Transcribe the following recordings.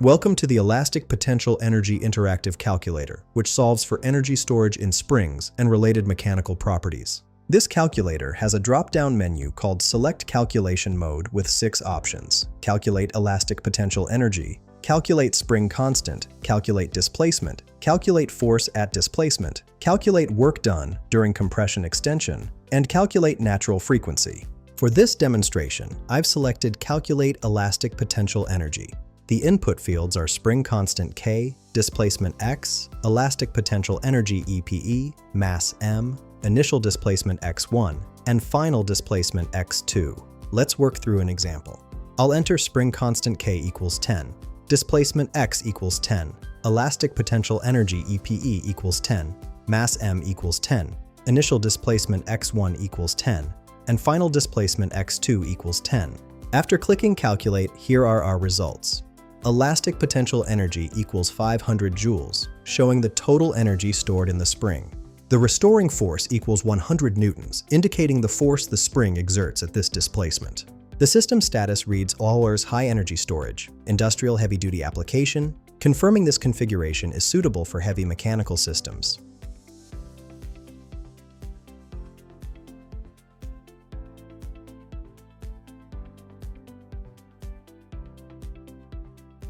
Welcome to the Elastic Potential Energy Interactive Calculator, which solves for energy storage in springs and related mechanical properties. This calculator has a drop-down menu called Select Calculation Mode with 6 options: Calculate Elastic Potential Energy, Calculate Spring Constant, Calculate Displacement, Calculate Force at Displacement, Calculate Work Done during Compression Extension, and Calculate Natural Frequency. For this demonstration, I've selected Calculate Elastic Potential Energy. The input fields are spring constant K, displacement X, elastic potential energy EPE, mass M, initial displacement X1, and final displacement X2. Let's work through an example. I'll enter spring constant K equals 10, displacement X equals 10, elastic potential energy EPE equals 10, mass M equals 10, initial displacement X1 equals 10, and final displacement X2 equals 10. After clicking Calculate, here are our results. Elastic potential energy equals 500 joules, showing the total energy stored in the spring. The restoring force equals 100 newtons, indicating the force the spring exerts at this displacement. The system status reads Allers high energy storage, industrial heavy-duty application, confirming this configuration is suitable for heavy mechanical systems.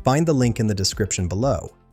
Find the link in the description below.